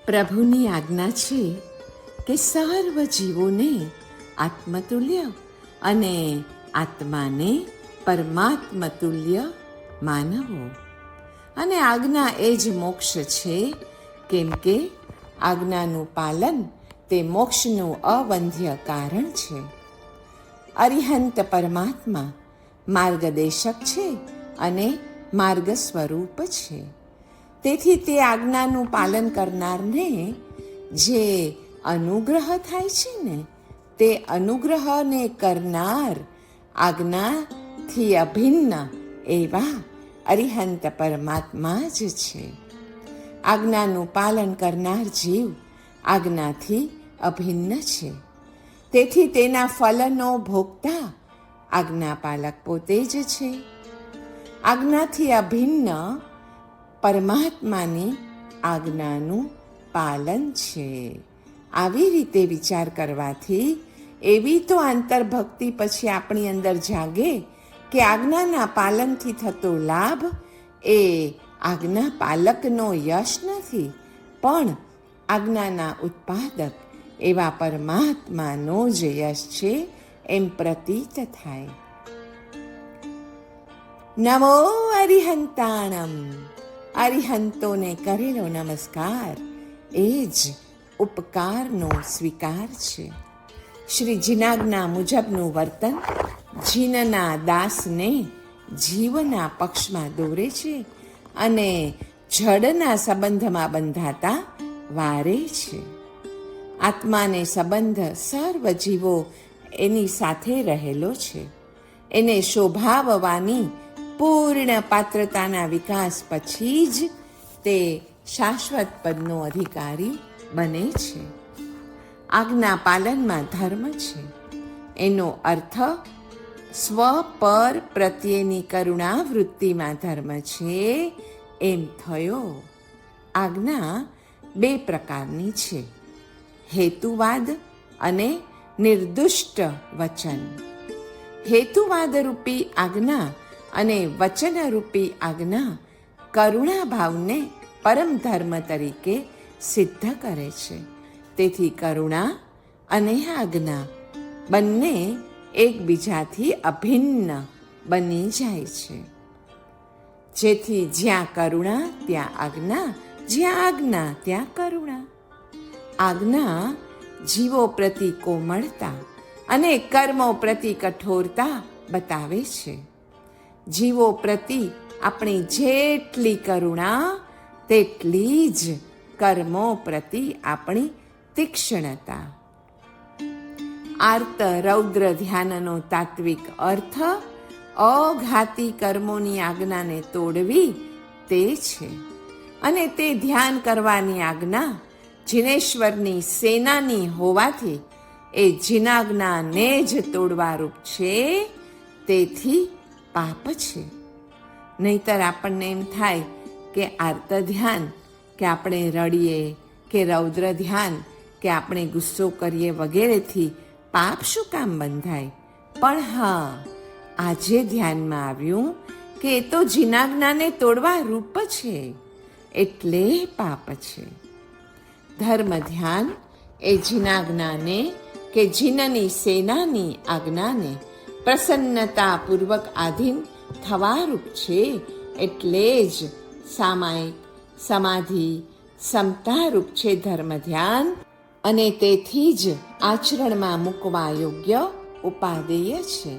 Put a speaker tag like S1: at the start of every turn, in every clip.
S1: પ્રભુની આજ્ઞા છે કે સર્વ જીવોને આત્મતુલ્ય અને આત્માને પરમાત્મતુલ્ય માનવો. અને આજ્ઞા એ જ મોક્ષ છે, કેમ કે આજ્ઞાનું પાલન તે મોક્ષનું અવંધ્ય કારણ છે. અરિહંત પરમાત્મા માર્ગદર્શક છે અને માર્ગ સ્વરૂપ છે. તેથી તે આજ્ઞાનું પાલન કરનારને જે અનુગ્રહ થાય છે ને, તે અનુગ્રહને કરનાર આજ્ઞાથી અભિન્ન એવા અરિહંત પરમાત્મા જ છે. આજ્ઞાનું પાલન કરનાર જીવ આજ્ઞાથી અભિન્ન છે. તેથી તેના ફલનો ભોગતા આજ્ઞાપાલક પોતે જ છે. આજ્ઞાથી અભિન્ન પરમાત્માની આજ્ઞાનું પાલન છે. આવી રીતે વિચાર કરવાથી એવી તો આંતરભક્તિ પછી આપણી અંદર જાગે કે આજ્ઞાના પાલનથી થતો લાભ એ આજ્ઞા પાલકનો યશ નથી, પણ આજ્ઞાના ઉત્પાદક એવા પરમાત્માનો જ યશ છે એમ પ્રતીત થાય. નમો અરિહંતાણમ. અરિહંતોને કરેલો નમસ્કાર એ જ ઉપકારનો સ્વીકાર છે. શ્રી જીનાજ્ઞા મુજબનું વર્તન જીનના દાસને જીવના પક્ષમાં દોરે છે અને જડના સંબંધમાં બંધાતા વારે છે. આત્માને સંબંધ સર્વ જીવો એની સાથે રહેલો છે. એને શોભાવવાની પૂર્ણ પાત્રતાના વિકાસ પછી જ તે શાશ્વત પદનો અધિકારી બને છે. આજ્ઞા પાલનમાં ધર્મ છે. એનો અર્થ સ્વ પર પ્રત્યેની કરુણા વૃત્તિમાં ધર્મ છે એમ થયો. આજ્ઞા બે પ્રકારની છે, હેતુવાદ અને નિર્દુષ્ટ વચન. હેતુવાદરૂપી આજ્ઞા અને વચનરૂપી આજ્ઞા કરુણા ભાવને પરમ ધર્મ તરીકે સિદ્ધ કરે છે. તેથી કરુણા અને આજ્ઞા બંને એકબીજાથી અભિન્ન બની જાય છે. જેથી જ્યાં કરુણા ત્યાં આજ્ઞા, જ્યાં આજ્ઞા ત્યાં કરુણા. આજ્ઞા જીવો પ્રતિ કોમળતા અને કર્મો પ્રતિ કઠોરતા બતાવે છે. જીવો પ્રતિ આપણી જેટલી કરુણા તેટલી જ કર્મો પ્રતિ આપણી તીક્ષ્ણતા. આર્ત રૌદ્ર ધ્યાનનો તાત્વિક અર્થ અઘાતી કર્મોની આજ્ઞાને તોડવી તે છે. અને તે ધ્યાન કરવાની આજ્ઞા જિનેશ્વરની સેનાની હોવાથી એ જીનાજ્ઞાને જ તોડવારૂપ છે. તેથી પાપ છે. નહીતર આપણને એમ થાય કે આર્ત ધ્યાન કે આપણે રડીએ, કે રૌદ્ર ધ્યાન કે આપણે ગુસ્સો કરીએ વગેરેથી પાપ શું કામ બંધાય? પણ હા, આજે ધ્યાનમાં આવ્યું કે એ તો જીનાજ્ઞાને તોડવા રૂપ છે, એટલે પાપ છે. ધર્મ ધ્યાન એ જીનાજ્ઞાને કે જીનની સેનાની આજ્ઞાને પ્રસન્નતાપૂર્વક આધીન થવારૂપ છે. એટલે જ સામાયિક સમાધિ સમતારૂપ છે ધર્મ ધ્યાન, અને તેથી જ આચરણમાં મૂકવા યોગ્ય ઉપાદેય છે.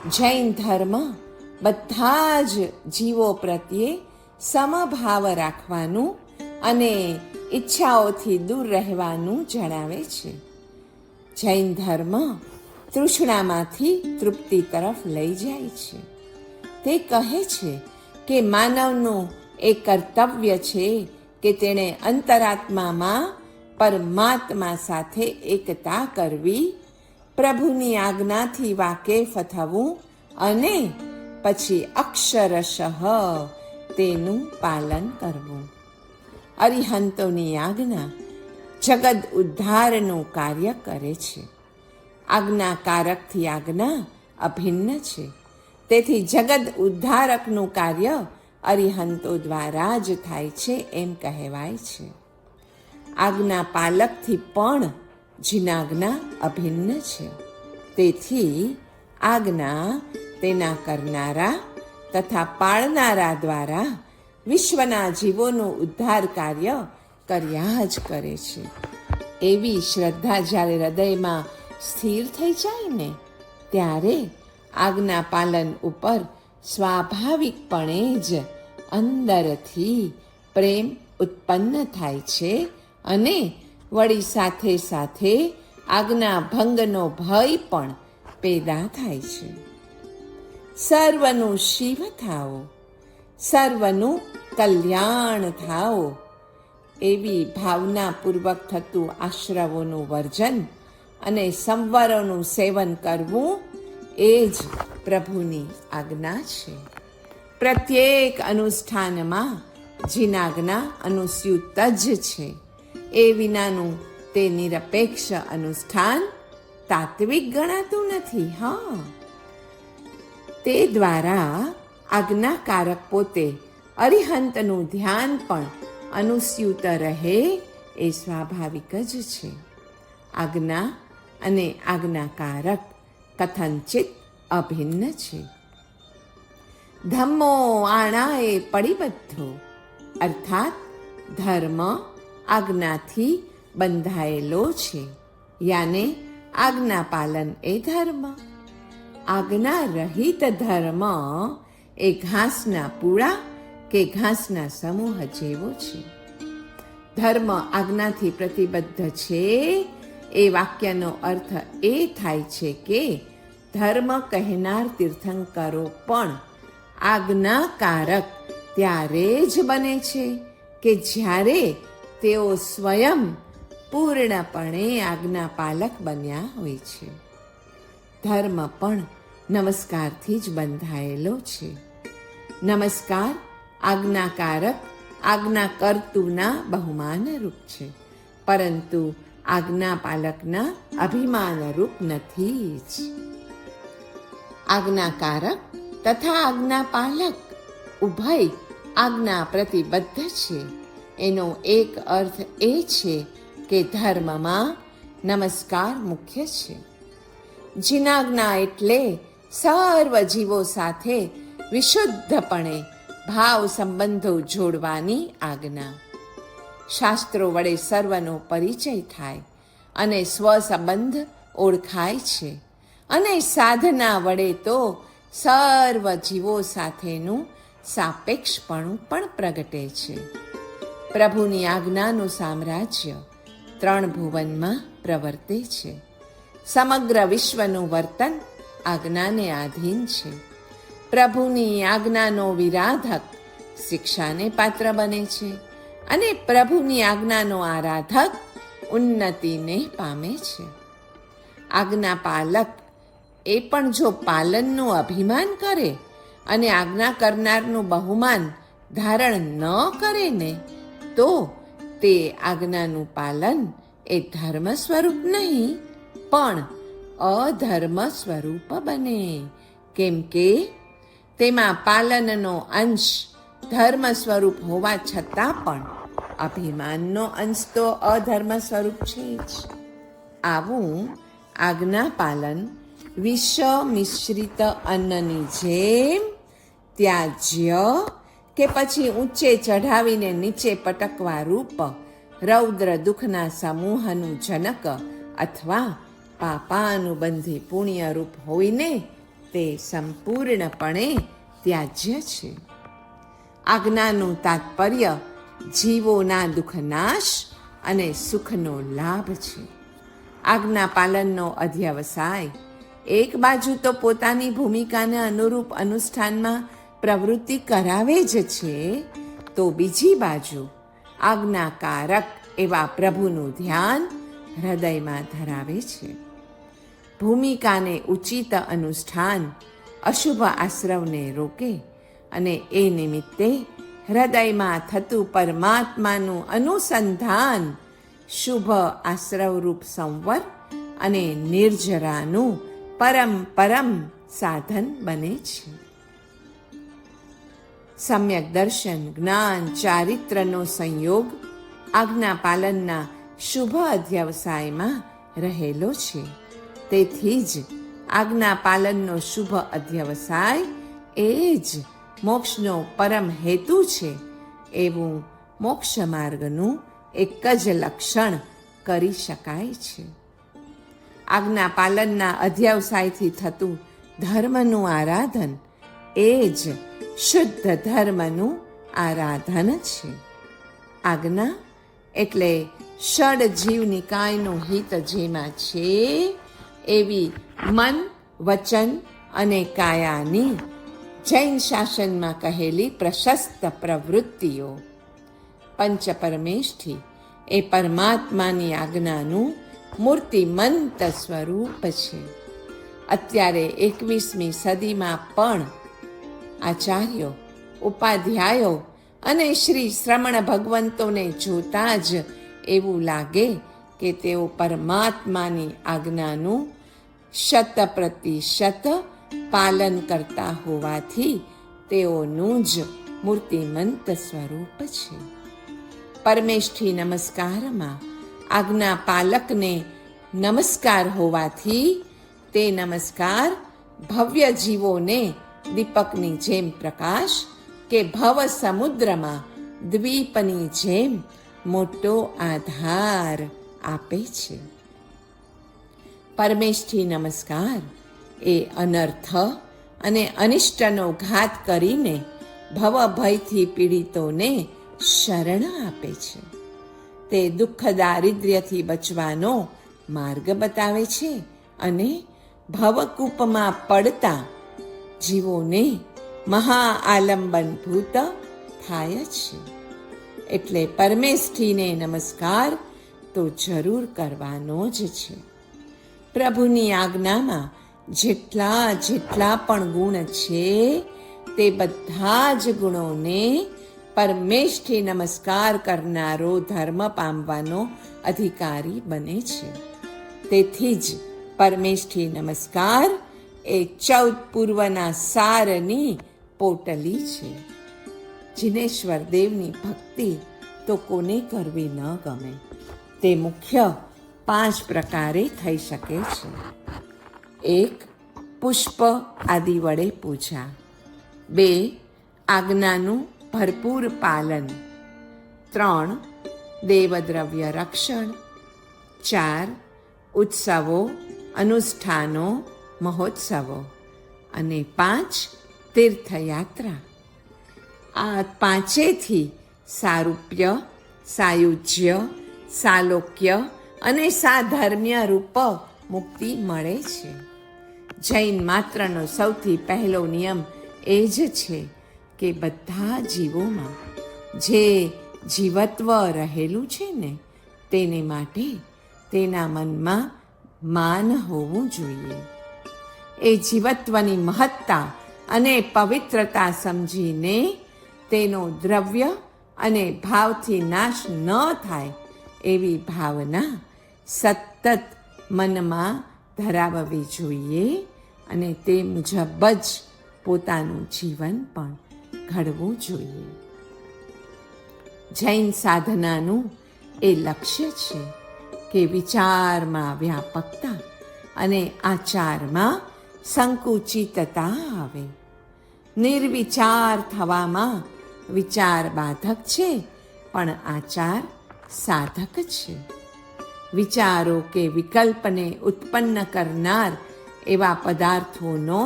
S1: જૈન ધર્મ બધા જ જીવો પ્રત્યે સમભાવ રાખવાનું અને ઈચ્છાઓથી દૂર રહેવાનું જણાવે છે. જૈન ધર્મ તૃષ્ણામાંથી તૃપ્તિ તરફ લઈ જાય છે. તે કહે છે કે માનવનું એ કર્તવ્ય છે કે તેણે અંતરાત્મામાં પરમાત્મા સાથે એકતા કરવી, પ્રભુની આજ્ઞાથી વાકેફ થવું અને પછી અક્ષરશઃ તેનું પાલન કરવું. અરિહંતોની આજ્ઞા જગદ ઉદ્ધારનું કાર્ય કરે છે. આજ્ઞાકારકથી આજ્ઞા અભિન્ન છે. તેથી જગદ ઉદ્ધારકનું કાર્ય અરિહંતો દ્વારા જ થાય છે એમ કહેવાય છે. આજ્ઞા પાલકથી પણ જીનાજ્ઞા અભિન્ન છે. તેથી આજ્ઞા તેના કરનારા તથા પાળનારા દ્વારા વિશ્વના જીવોનું ઉદ્ધાર કાર્ય કર્યા જ કરે છે. એવી શ્રદ્ધા જ્યારે હૃદયમાં સ્થિર થઈ જાય ને ત્યારે આજ્ઞા પાલન ઉપર સ્વાભાવિકપણે જ અંદરથી પ્રેમ ઉત્પન્ન થાય છે અને વળી સાથે સાથે આજ્ઞા ભંગનો ભય પણ પેદા થાય છે. સર્વનું શિવ થાઓ, સર્વનું કલ્યાણ થાઓ, એવી ભાવનાપૂર્વક થતું આશ્રવોનું વર્જન અને સંવરોનું સેવન કરવું એ જ પ્રભુની આજ્ઞા છે. પ્રત્યેક અનુષ્ઠાનમાં જીનાજ્ઞા અનુસ્યુત જ છે. એ વિનાનું તે નિરપેક્ષ અનુષ્ઠાન તાત્વિક ગણાતું નથી. તે દ્વારા આજ્ઞાકારક પોતે અરિહંતનું ધ્યાન પણ અનુસ્યુત રહે એ સ્વાભાવિક જ છે. આજ્ઞા અને આજ્ઞાકારક કથનચિત અભિન્ન છે. ધમ્મો આણાએ પડિબદ્ધો, અર્થાત ધર્મ આજ્ઞાથી બંધાયેલો છે. યાને આજ્ઞા પાલન એ ધર્મ. આજ્ઞા રહિત ધર્મ એ ઘાસના પૂળા કે ઘાસના સમૂહ જેવો છે. ધર્મ આજ્ઞાથી પ્રતિબદ્ધ છે એ વાક્યનો અર્થ એ થાય છે કે ધર્મ કહેનાર તીર્થંકરો પણ આજ્ઞાકારક ત્યારે જ બને છે કે જ્યારે તેઓ સ્વયં પૂર્ણપણે આજ્ઞાપાલક બન્યા હોય છે. ધર્મ પણ નમસ્કારથી જ બંધાયેલો છે. નમસ્કાર આજ્ઞાકારક આજ્ઞાકર્તુના બહુમાનરૂપ છે, પરંતુ આજ્ઞાપાલકના અભિમાનરૂપ નથી જ. આજ્ઞાકારક તથા આજ્ઞાપાલક ઉભય આજ્ઞા પ્રતિબદ્ધ છે. એનો એક અર્થ એ છે કે ધર્મમાં નમસ્કાર મુખ્ય છે. જીનાજ્ઞા એટલે સર્વ જીવો સાથે વિશુદ્ધપણે ભાવ સંબંધો જોડવાની આજ્ઞા. શાસ્ત્રો વડે સર્વનો પરિચય થાય અને સ્વસંબંધ ઓળખાય છે, અને સાધના વડે તો સર્વ જીવો સાથેનું સાપેક્ષપણું પણ પ્રગટે છે. પ્રભુની આજ્ઞાનું સામ્રાજ્ય 3 ભુવનમાં પ્રવર્તે છે. સમગ્ર વિશ્વનું વર્તન આજ્ઞાને આધીન છે. પ્રભુની આજ્ઞાનો વિરાધક શિક્ષાને પાત્ર બને છે અને પ્રભુની આજ્ઞાનો આરાધક ઉન્નતિને પામે છે. આજ્ઞા પાલક એ પણ જો પાલનનું અભિમાન કરે અને આજ્ઞા કરનારનું બહુમાન ધારણ ન કરે ને તો તે આજ્ઞાનું પાલન એ ધર્મ સ્વરૂપ નહીં પણ અધર્મ સ્વરૂપ બને. કેમ કે તેમાં પાલનનો અંશ ધર્મ સ્વરૂપ હોવા છતાં પણ અભિમાનનો અંશ તો અધર્મ સ્વરૂપ છે જ. આવું આજ્ઞા પાલન વિષ મિશ્રિત અન્નની જેમ ત્યાજ્ય કે પછી ઊંચે ચઢાવીને નીચે પટકવા રૂપ રૌદ્ર દુઃખના સમૂહનું જનક અથવા પાપાનુબંધી પુણ્યરૂપ હોઈને તે સંપૂર્ણપણે ત્યાજ્ય છે. આજ્ઞાનું તાત્પર્ય જીવોના દુઃખનાશ અને સુખનો લાભ છે. આજ્ઞા પાલનનો અધ્યવસાય એક બાજુ તો પોતાની ભૂમિકાને અનુરૂપ અનુષ્ઠાનમાં પ્રવૃત્તિ કરાવે જ છે, તો બીજી બાજુ આજ્ઞાકારક એવા પ્રભુનું ધ્યાન હૃદયમાં ધરાવે છે. ભૂમિકાને ઉચિત અનુષ્ઠાન અશુભ આશ્રવને રોકે અને એ નિમિત્તે હૃદયમાં થતું પરમાત્માનું અનુસંધાન શુભ આશ્રવરૂપ સંવર અને નિર્જરાનું પરમ સાધન બને છે. સમ્યક દર્શન જ્ઞાન ચારિત્રનો સંયોગ આજ્ઞા પાલનના શુભ અધ્યવસાયમાં રહેલો છે. તેથી જ આજ્ઞા પાલનનો શુભ અધ્યવસાય એ જ મોક્ષનો પરમ હેતુ છે એવું મોક્ષ માર્ગનું એક જ લક્ષણ કરી શકાય છે. આજ્ઞા પાલનના અધ્યવસાયથી થતું ધર્મનું આરાધન એ જ શુદ્ધ ધર્મનું આરાધન છે. આજ્ઞા એટલે ષડ જીવ નિકાયનું હિત જેમાં છે એવી મન, વચન અને કાયાની જૈન શાસનમાં કહેલી પ્રશસ્ત પ્રવૃત્તિઓ. પંચ પરમેષ્ઠી એ પરમાત્માની આજ્ઞાનું મૂર્તિમંત સ્વરૂપ છે. અત્યારે 21મી સદીમાં પણ આચાર્યો, ઉપાધ્યાયો અને શ્રી શ્રમણ ભગવંતોને જોતા જ એવું લાગે કે તેઓ પરમાત્માની આજ્ઞાનું 100% પાલન કરતા હોવાથી તેઓનું જ મૂર્તિમંત સ્વરૂપ છે. પરમેષ્ઠી નમસ્કારમાં આજ્ઞા પાલકને નમસ્કાર હોવાથી તે નમસ્કાર ભવ્ય જીવોને દીપકની જેમ પ્રકાશ કે ભવ સમુદ્રમાં દ્વીપની જેમ મોટો આધાર આપે છે. પરમેષ્ઠી નમસ્કાર એ અનર્થ અને અનિષ્ટનો ઘાત કરીને ભવ ભયથી પીડિતોને શરણ આપે છે. તે દુઃખ દારિદ્ર્યથી બચવાનો માર્ગ બતાવે છે અને ભવકૂપમાં પડતા જીવોને મહા આલંબનભૂત થાય છે. એટલે પરમેષ્ઠીને નમસ્કાર તો જરૂર કરવાનો જ છે. પ્રભુની આજ્ઞામાં જેટલા પણ ગુણ છે તે બધા જ ગુણોને પરમેષ્ઠી નમસ્કાર કરનારો ધર્મ પામવાનો અધિકારી બને છે. તેથી જ પરમેષ્ઠી નમસ્કાર એ 14 પૂર્વના સારની પોટલી છે. જિનેશ્વર દેવની ભક્તિ તો કોને કરવી ન ગમે. તે મુખ્ય 5 પ્રકારે થઈ શકે છે. 1. પુષ્પ આદિ વડે પૂજા. 2. આજ્ઞાનું ભરપૂર પાલન. 3. દેવદ્રવ્ય રક્ષણ. 4. ઉત્સવો, અનુષ્ઠાનો, મહોત્સવો. અને 5. તીર્થયાત્રા. આ 5થી સારૂપ્ય, સાયુજ્ય, સાલોક્ય અને સાધર્મ્ય રૂપ મુક્તિ મળે છે. જૈન માત્રનો સૌથી પહેલો નિયમ એ જ છે કે બધા જીવોમાં જે જીવત્વ રહેલું છે ને તેને માટે તેના મનમાં માન હોવું જોઈએ. એ જીવત્વની મહત્તા અને પવિત્રતા સમજીને તેનો દ્રવ્ય અને ભાવથી નાશ ન થાય એવી ભાવના સતત મનમાં ધરાવવી જોઈએ અને તે મુજબ જ પોતાનું જીવન પણ ઘડવું જોઈએ. જૈન સાધનાનું એ લક્ષ્ય છે કે વિચારમાં વ્યાપકતા અને આચારમાં સંકુચિતતા આવે. નિર્વિચાર થવામાં વિચાર બાધક છે પણ આચાર સાધક છે. વિચારો કે વિકલ્પને ઉત્પન્ન કરનાર એવા પદાર્થોનો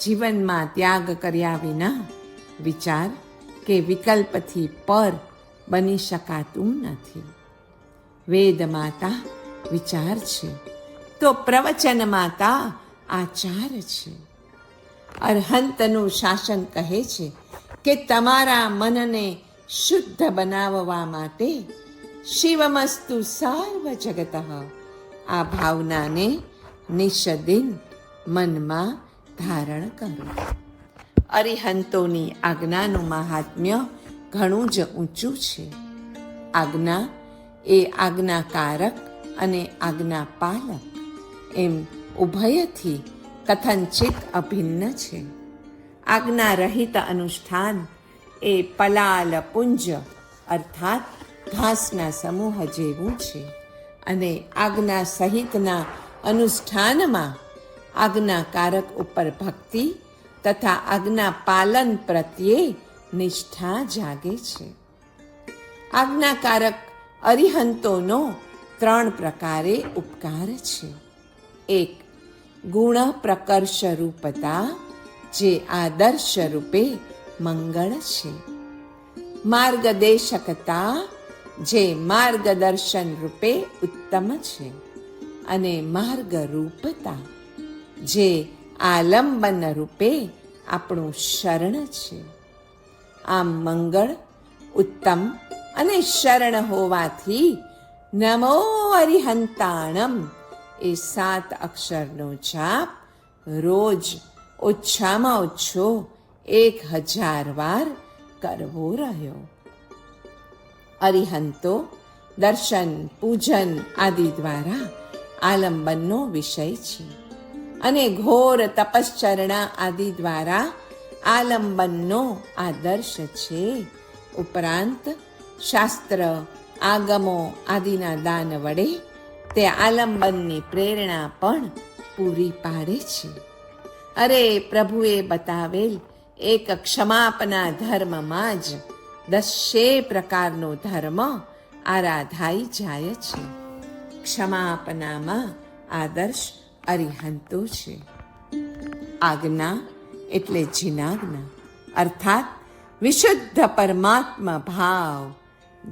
S1: જીવનમાં ત્યાગ કર્યા વિના વિચાર કે વિકલ્પથી પર બની શકાતું નથી. વેદ માતા વિચાર છે તો પ્રવચન માતા આચાર છે. અરહંતનું શાસન કહે છે કે તમારા મનને શુદ્ધ બનાવવા માટે શિવમસ્તુ સર્વ જગત આ ભાવનાને નિષદિન મનમાં ધારણ કરો. અરિહંતોની આજ્ઞાનું મહાત્મ્ય ઘણું જ ઊંચું છે. આજ્ઞા એ આજ્ઞાકારક અને આજ્ઞાપાલક એમ ઉભયથી કથનચિત અભિન્ન છે. આજ્ઞા રહિત અનુષ્ઠાન એ પલાલ પુંજ અર્થાત ઘાસના સમૂહ જેવું છે અને આજ્ઞા સહિતના અનુષ્ઠાનમાં આજ્ઞાકારક ઉપર ભક્તિ તથા આજ્ઞા પાલન પ્રત્યે નિષ્ઠા જાગે છે. આજ્ઞાકારક અરિહંતોનો 3 પ્રકારે ઉપકાર છે. 1. ગુણ પ્રકર્ષ રૂપતા, જે આદર્શ રૂપે મંગળ છે. માર્ગદેશકતા, જે માર્ગદર્શન રૂપે ઉત્તમ છે. અને માર્ગરૂપતા, જે આલંબન રૂપે આપણું શરણ છે. આમ મંગળ, ઉત્તમ અને શરણ હોવાથી નમો અરિહંતાણમ એ 7 અક્ષરનો જાપ રોજ ઓછામાં ઓછો 1000 વાર કરવો રહ્યો. અરિહંતો દર્શન, પૂજન આદિ દ્વારા આલંબનનો વિષય છે અને ઘોર તપશ્ચરણા આદિ દ્વારા આલંબનનો આદર્શ છે. ઉપરાંત શાસ્ત્ર, આગમો આદિના દાન વડે તે આલંબનની પ્રેરણા પણ પૂરી પાડે છે. અરે પ્રભુએ બતાવેલ એક ક્ષમાપના ધર્મમાં જ 10 પ્રકારનો ધર્મ આરાધાઈ જાય છે. ક્ષમાપનામાં આદર્શ અરિહંતો છે. આજ્ઞા એટલે જીનાજ્ઞા, અર્થાત વિશુદ્ધ પરમાત્મા ભાવ,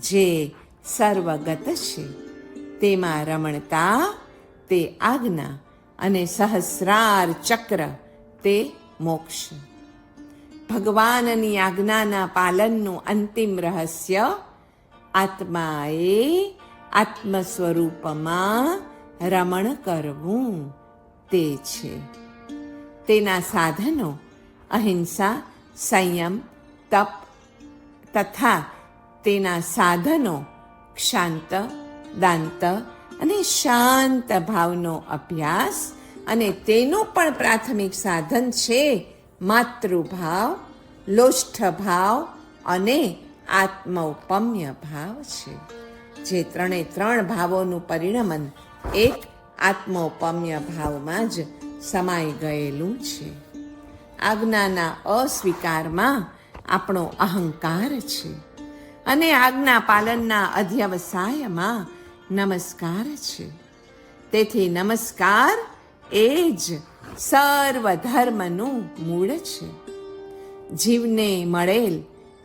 S1: જે સર્વગત છે. તેમાં રમણતા તે આજ્ઞા અને સહસ્રાર ચક્ર તે મોક્ષ. ભગવાનની આજ્ઞાના પાલનનું અંતિમ રહસ્ય આત્માએ આત્મ સ્વરૂપમાં રમણ કરવું તે છે. તેના સાધનો અહિંસા, સંયમ, તપ તથા તેના સાધનો ક્ષાંત, દાંત અને શાંત ભાવનો અભ્યાસ, અને તેનું પણ પ્રાથમિક સાધન છે માતૃભાવ, લોષ્ઠ ભાવ અને આત્મૌપમ્ય ભાવ છે. જે 3 ભાવોનું પરિણમન એક આત્મૌપમ્ય ભાવમાં જ સમાઈ ગયેલું છે. આજ્ઞાના અસ્વીકારમાં આપણો અહંકાર છે અને આજ્ઞા પાલનના અધ્યવસાયમાં નમસ્કાર છે. તેથી નમસ્કાર એ જ સર્વ ધર્મનું મૂળ છે. જીવને મળેલ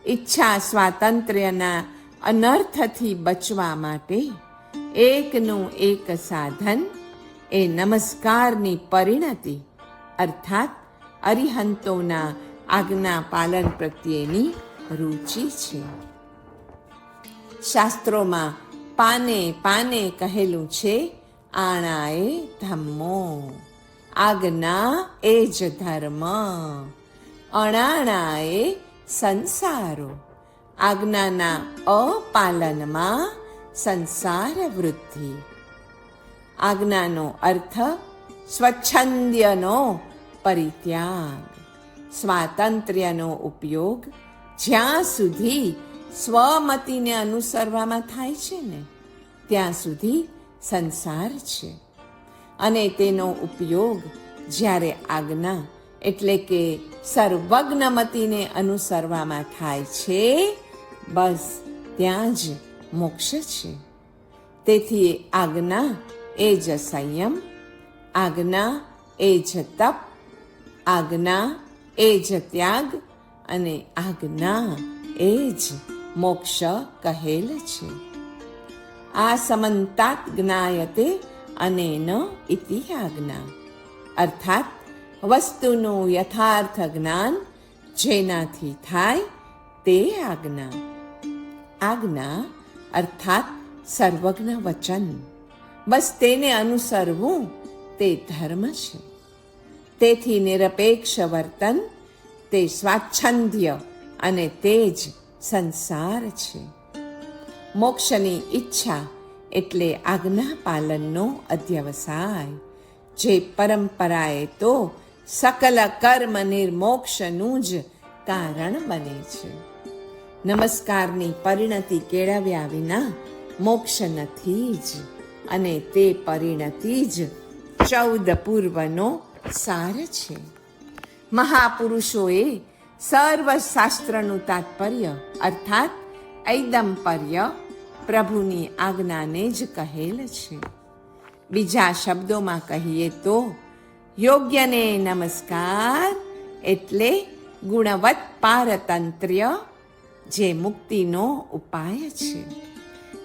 S1: ઈચ્છા સ્વાતંત્ર્યના અનર્થથી બચવા માટે એકનું એક સાધન એ નમસ્કારની પરિણતિ અર્થાત અરિહંતોના આજ્ઞા પાલન પ્રત્યેની રુચિ છે. શાસ્ત્રોમાં પાને પાને કહેલું છે, આણાએ ધમ્મો, આજ્ઞા એ જ ધર્મ, અણાણાએ સંસારો. આજ્ઞાના અપાલનમાં સંસાર વૃદ્ધિ. આજ્ઞાનો અર્થ સ્વચ્છંદ્યનો પરિત્યાગ, સ્વાતંત્ર્યનો ઉપયોગ જ્યાં સુધી સ્વમતિને અનુસરવામાં થાય છે ને ત્યાં સુધી સંસાર છે, અને તેનો ઉપયોગ જ્યારે આજ્ઞા એટલે કે સર્વજ્ઞમતિને અનુસરવામાં થાય છે, બસ ત્યાં જ મોક્ષ છે. તેથી આજ્ઞા એ જ સંયમ, આજ્ઞા એ જ તપ, આજ્ઞા એ જ ત્યાગ અને આજ્ઞા એ જ મોક્ષ કહેલ છે. આ સમંતાત જ્ઞાયતે અનેન ઇતિ આજ્ઞા, અર્થાત વસ્તુનું યથાર્થ જ્ઞાન જેનાથી થાય તે આજ્ઞા. આજ્ઞા અર્થાત સર્વજ્ઞ વચન, બસ તેને અનુસરવું તે ધર્મ છે. તેથી નિરપેક્ષ વર્તન તે સ્વાચ્છંદ્ય અને તે જ સંસાર છે. મોક્ષની ઈચ્છા એટલે આજ્ઞા પાલનનો અધ્યવસાય, જે પરંપરાએ તો સકલ કર્મ નિર્મોક્ષનું જ કારણ બને છે. નમસ્કારની પરિણતિ કેળવ્યા વિના મોક્ષ નથી જ, અને તે પરિણતિ જ 14 પૂર્વનો સાર છે. મહાપુરુષોએ સર્વ શાસ્ત્રનું તાત્પર્ય અર્થાત ઐદમ્પર્ય પ્રભુની આજ્ઞાને જ કહેલ છે. બીજા શબ્દોમાં કહીએ તો યોગ્યને નમસ્કાર એટલે ગુણવત પારતંત્ર્ય, જે મુક્તિનો ઉપાય છે.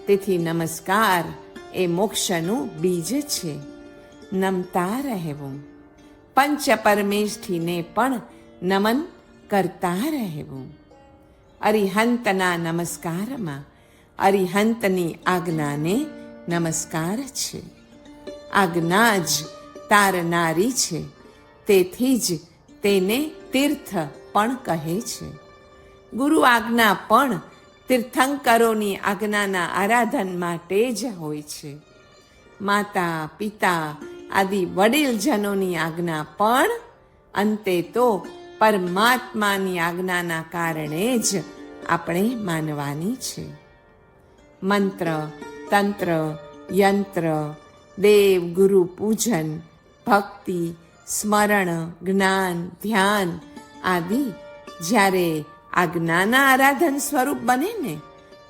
S1: તેથી નમસ્કાર એ મોક્ષનું બીજ છે. નમતા રહેવું, પંચ પરમેષ્ઠીને પણ નમન કરતા રહેવું. અરિહંતના નમસ્કારમાં અરિહંતની આજ્ઞાને નમસ્કાર છે. આજ્ઞા જ તારનારી છે, તેથી જ તેને તીર્થ પણ કહે છે. ગુરુ આજ્ઞા પણ તીર્થંકરોની આજ્ઞાના આરાધન માટે જ હોય છે. માતા પિતા આદિ વડીલજનોની આજ્ઞા પણ અંતે તો પરમાત્માની આજ્ઞાના કારણે જ આપણે માનવાની છે. મંત્ર, તંત્ર, યંત્ર, દેવ ગુરુ પૂજન, ભક્તિ, સ્મરણ, જ્ઞાન, ધ્યાન આદિ જ્યારે આજ્ઞાના આરાધન સ્વરૂપ બને ને,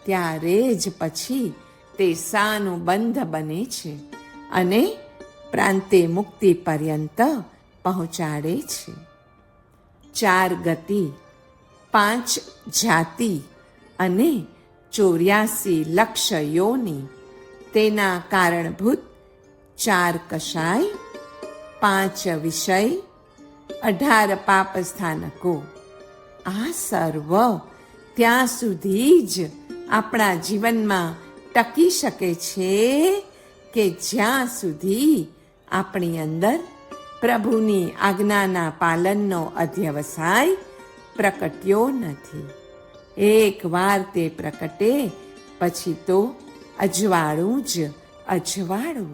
S1: ત્યારે જ પછી તે સાનુબંધ બને છે અને પ્રાંતે મુક્તિ પર્યંત પહોંચાડે છે. 4 ગતિ, 5 જાતિ અને 84 લક્ષ યોની, તેના કારણભૂત 4 કષાય, 5 વિષય, 18 પાપ સ્થાનકો, આ સર્વ ત્યાં સુધી જ આપણા જીવનમાં ટકી શકે છે કે જ્યાં સુધી આપણી અંદર પ્રભુની આજ્ઞાના પાલનનો અધ્યવસાય પ્રકટ્યો નથી. એકવાર તે પ્રકટે પછી તો અજવાળું જ અજવાળું.